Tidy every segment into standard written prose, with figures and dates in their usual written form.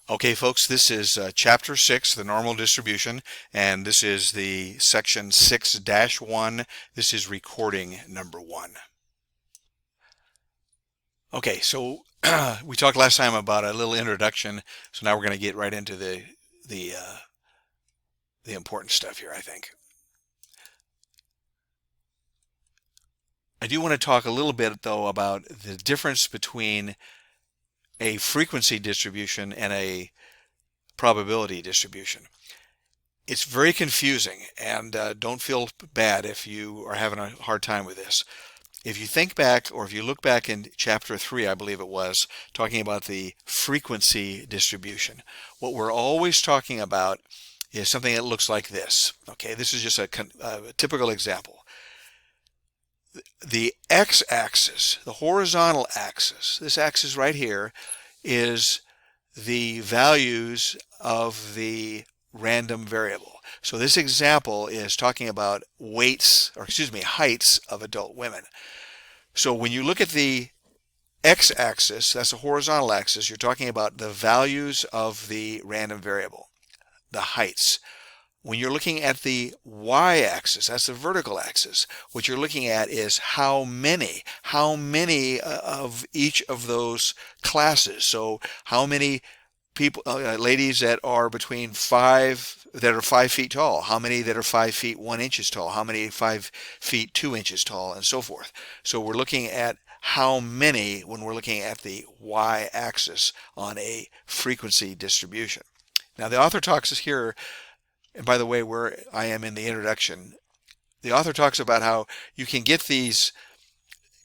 Okay, folks, this is Chapter 6, the normal distribution, and this is the section 6-1. This is recording number 1. Okay, so we talked last time about a little introduction, so now we're going to get right into the uh, the important stuff here, I think. I do want to talk a little bit, though, about the difference between a frequency distribution and a probability distribution. It's very confusing, and don't feel bad if you are having a hard time with this. If you think back, or if you look back in chapter 3, I believe it was, talking about the frequency distribution, what we're always talking about is something that looks like this. Okay, this is just a typical example. The x-axis, the horizontal axis, this axis right here, is the values of the random variable. So this example is talking about heights of adult women. So when you look at the x-axis, that's a horizontal axis, you're talking about the values of the random variable, the heights. When you're looking at the y-axis, that's the vertical axis, what you're looking at is how many of each of those classes. So how many people, ladies that are between 5 feet tall, how many that are 5 feet 1 inches tall, how many 5 feet 2 inches tall, and so forth. So we're looking at how many when we're looking at the y-axis on a frequency distribution. Now the author talks here, and by the way, where I am in the introduction, the author talks about how you can get these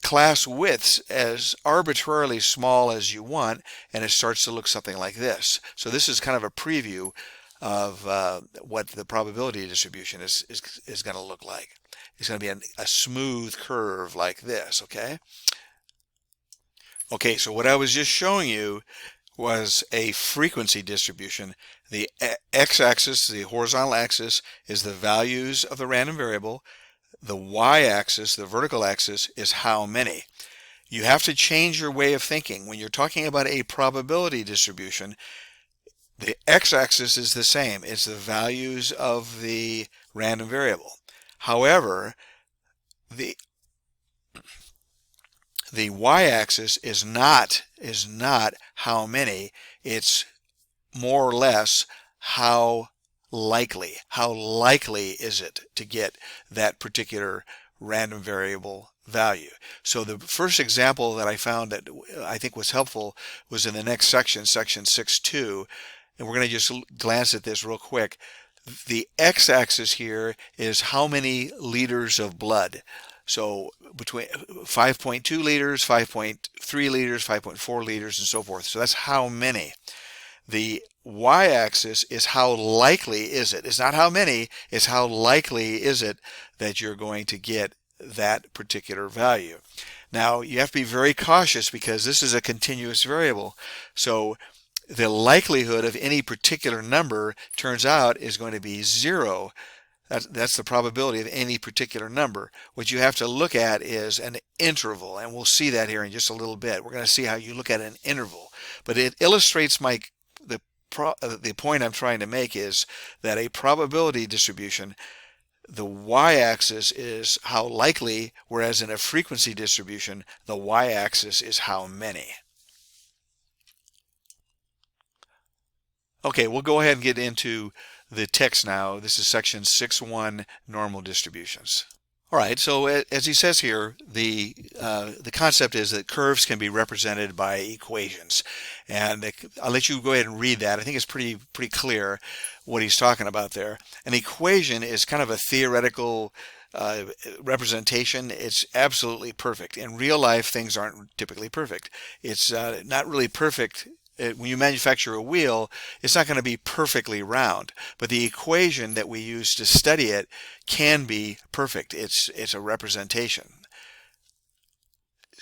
class widths as arbitrarily small as you want, and it starts to look something like this. So this is kind of a preview of what the probability distribution is going to look like. It's going to be a smooth curve like this, okay? Okay, so what I was just showing you was a frequency distribution. The x-axis, the horizontal axis, is the values of the random variable. The y-axis, the vertical axis, is how many. You have to change your way of thinking. When you're talking about a probability distribution, the x-axis is the same. It's the values of the random variable. However, the y-axis is not how many. It's more or less how likely is it to get that particular random variable value. So the first example that I found that I think was helpful was in the next section, section 6.2, and we're going to just glance at this real quick. The x-axis here is how many liters of blood. So between 5.2 liters, 5.3 liters, 5.4 liters, and so forth. So that's how many. The y-axis is how likely is it. It's not how many, it's how likely is it that you're going to get that particular value. Now, you have to be very cautious because this is a continuous variable. So the likelihood of any particular number, turns out, is going to be 0. That's the probability of any particular number. What you have to look at is an interval, and we'll see that here in just a little bit. We're going to see how you look at an interval. But it illustrates the point I'm trying to make is that a probability distribution, the y-axis is how likely, whereas in a frequency distribution, the y-axis is how many. Okay, we'll go ahead and get into the text now. This is section 6.1, normal distributions. All right, so as he says here, the concept is that curves can be represented by equations, and I'll let you go ahead and read that. I think it's pretty clear what he's talking about there. An equation is kind of a theoretical representation. It's absolutely perfect. In real life, things aren't typically perfect. It's not really perfect. When you manufacture a wheel, it's not going to be perfectly round, but the equation that we use to study it can be perfect. It's a representation.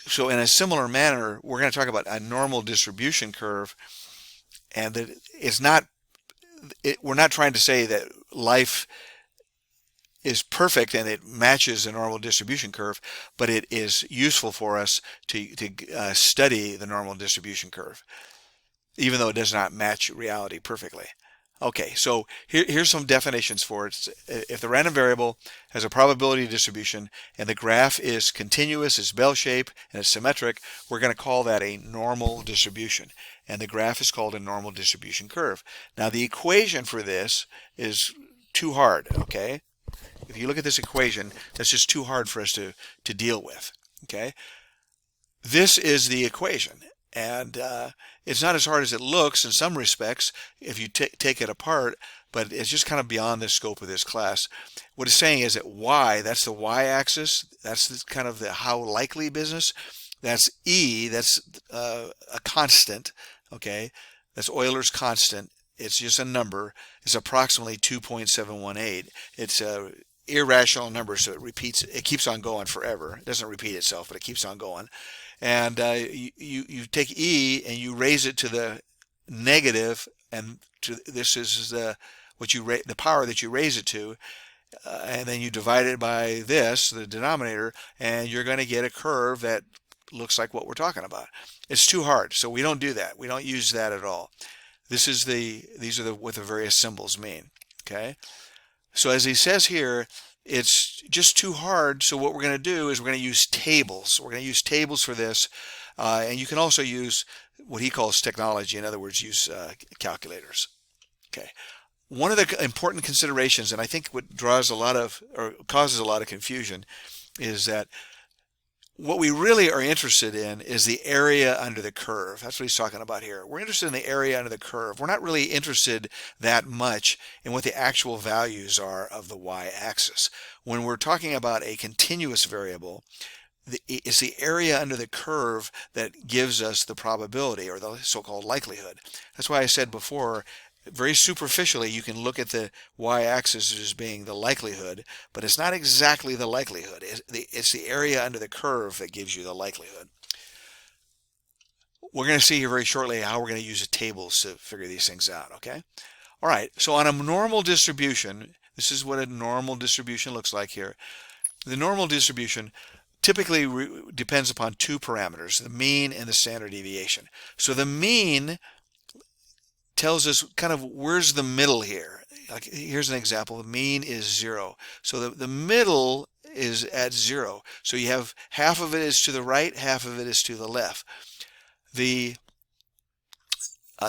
So in a similar manner, we're going to talk about a normal distribution curve, and that it's not, we're not trying to say that life is perfect and it matches a normal distribution curve, but it is useful for us to study the normal distribution curve. even though it does not match reality perfectly. Okay, so here's some definitions for it. If the random variable has a probability distribution and the graph is continuous, it's bell-shaped, and it's symmetric, we're going to call that a normal distribution. And the graph is called a normal distribution curve. Now the equation for this is too hard, okay? If you look at this equation, that's just too hard for us to deal with, okay? This is the equation. And it's not as hard as it looks in some respects if you take it apart, but it's just kind of beyond the scope of this class. What it's saying is that y, that's the y-axis, that's kind of the how likely business. That's E, that's a constant, okay? That's Euler's constant. It's just a number. It's approximately 2.718. It's a irrational number, so it keeps on going forever. It doesn't repeat itself, but it keeps on going. And you take E and you raise it to the negative, and this is the power that you raise it to, and then you divide it by this, the denominator, and you're going to get a curve that looks like what we're talking about. It's too hard, so we don't do that. We don't use that at all. These are what the various symbols mean. Okay, so as he says here, it's just too hard, so what we're going to do is we're going to use tables. We're going to use tables for this, and you can also use what he calls technology. In other words, use calculators. Okay. One of the important considerations, and I think what causes a lot of confusion, is that what we really are interested in is the area under the curve. That's what he's talking about here. We're interested in the area under the curve. We're not really interested that much in what the actual values are of the y-axis. When we're talking about a continuous variable, it's the area under the curve that gives us the probability, or the so-called likelihood. That's why I said before, very superficially, you can look at the y-axis as being the likelihood, but it's not exactly the likelihood. It's the area under the curve that gives you the likelihood. We're going to see here very shortly how we're going to use the tables to figure these things out, okay? All right, so on a normal distribution, this is what a normal distribution looks like here. The normal distribution typically depends upon two parameters, the mean and the standard deviation. So the mean tells us kind of where's the middle here. Like here's an example. The mean is 0. So the middle is at 0. So you have half of it is to the right, half of it is to the left. The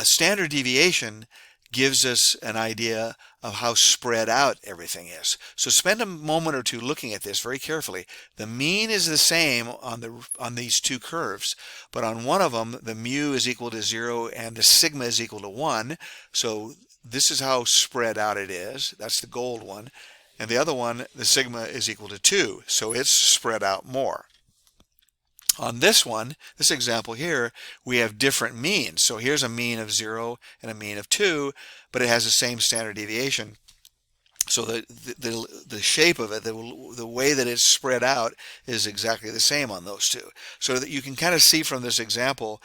standard deviation gives us an idea of how spread out everything is. So spend a moment or two looking at this very carefully. The mean is the same on these two curves, but on one of them the mu is equal to 0 and the sigma is equal to 1. So this is how spread out it is. That's the gold one. And the other one, the sigma is equal to 2. So it's spread out more. On this one, this example here, we have different means. So here's a mean of 0 and a mean of 2, but it has the same standard deviation. So the shape of it, the way that it's spread out is exactly the same on those two. So that you can kind of see from this example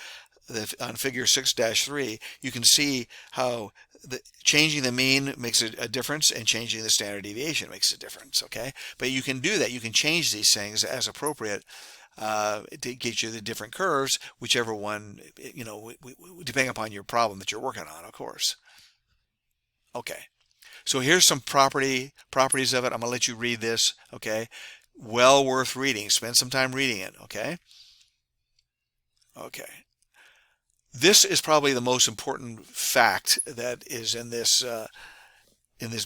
on figure 6-3, you can see how changing the mean makes a difference and changing the standard deviation makes a difference, okay? But you can do that. You can change these things as appropriate to get you the different curves, whichever one, depending upon your problem that you're working on, of course. Okay, so here's some properties of it. I'm gonna let you read this, okay? Well worth reading. Spend some time reading it, okay? Okay. This is probably the most important fact that is in this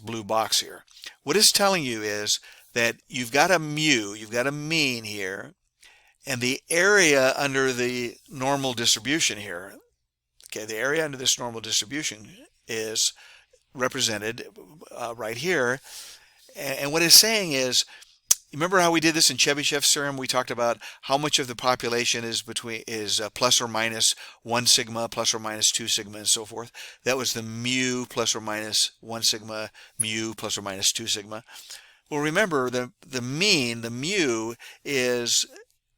blue box here. What it's telling you is that you've got a mu, you've got a mean here, and the area under the normal distribution here, okay, the area under this normal distribution is represented right here. And what it's saying is, remember how we did this in Chebyshev's theorem? We talked about how much of the population is plus or minus 1 sigma, plus or minus 2 sigma, and so forth. That was the mu plus or minus 1 sigma, mu plus or minus 2 sigma. Well, remember the mean, the mu, is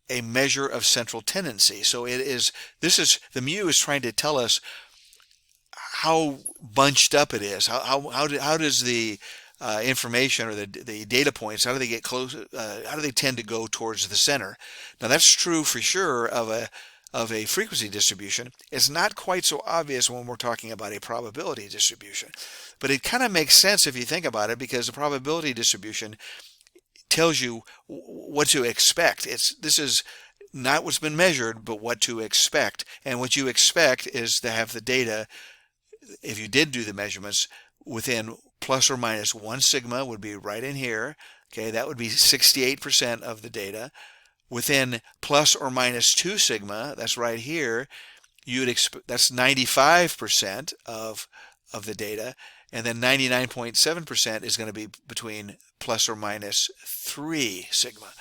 a measure of central tendency. So the mu is trying to tell us how bunched up it is. How does the information or the data points, how do they get close? How do they tend to go towards the center? Now that's true for sure of of a frequency distribution is not quite so obvious when we're talking about a probability distribution. But it kind of makes sense if you think about it, because the probability distribution tells you what to expect. This is not what's been measured, but what to expect. And what you expect is to have the data, if you did do the measurements, within plus or minus 1 sigma would be right in here. Okay, that would be 68% of the data. Within plus or minus 2 sigma, that's right here, that's 95% of the data. And then 99.7% is going to be between plus or minus 3 sigma.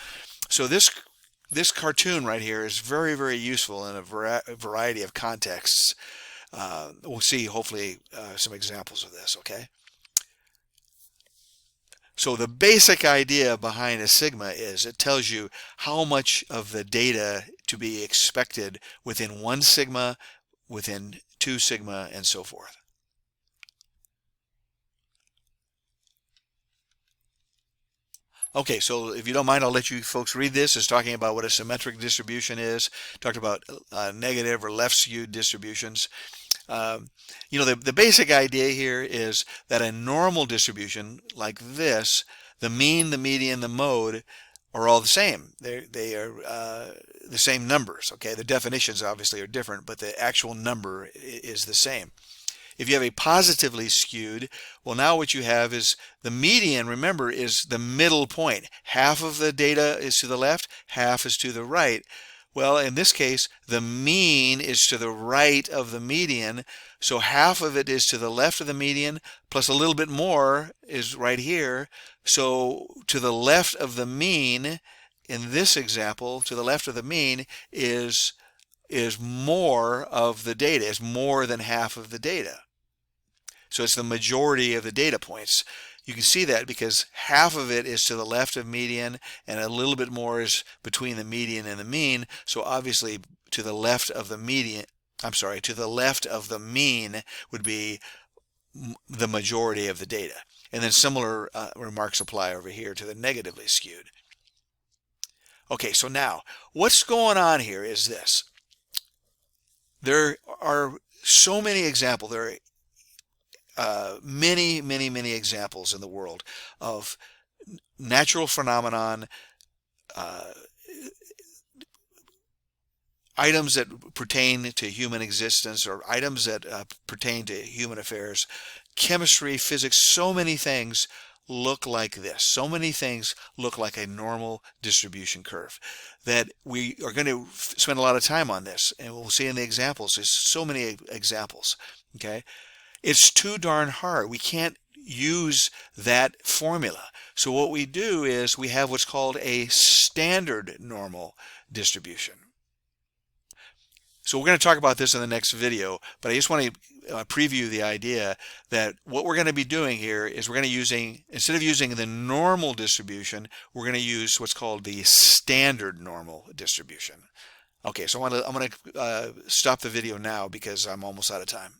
So this cartoon right here is very, very useful in a variety of contexts. We'll see hopefully some examples of this, okay? So the basic idea behind a sigma is it tells you how much of the data to be expected within 1 sigma, within 2 sigma, and so forth. Okay, so if you don't mind, I'll let you folks read this. It's talking about what a symmetric distribution is. Talked about negative or left skewed distributions. You know, the basic idea here is that a normal distribution like this, the mean, the median, the mode are all the same. They are the same numbers. Okay, the definitions obviously are different, but the actual number is the same. If you have a positively skewed, well, now what you have is the median, remember, is the middle point. Half of the data is to the left, half is to the right. Well, in this case, the mean is to the right of the median, so half of it is to the left of the median, plus a little bit more is right here. So to the left of the mean, in this example, to the left of the mean is more of the data, is more than half of the data. So it's the majority of the data points. You can see that because half of it is to the left of median and a little bit more is between the median and the mean. So obviously to the left of the median, to the left of the mean would be the majority of the data. And then similar remarks apply over here to the negatively skewed. Okay, so now what's going on here is this. There are so many examples. There are many examples in the world of natural phenomenon, items that pertain to human existence or items that pertain to human affairs, chemistry, physics, so many things look like this. So many things look like a normal distribution curve that we are going to spend a lot of time on this, and we'll see in the examples. There's so many examples, okay? It's too darn hard. We can't use that formula. So what we do is we have what's called a standard normal distribution. So we're going to talk about this in the next video, but I just want to preview the idea that what we're going to be doing here is we're going to instead of using the normal distribution, we're going to use what's called the standard normal distribution. Okay, so I'm going to stop the video now because I'm almost out of time.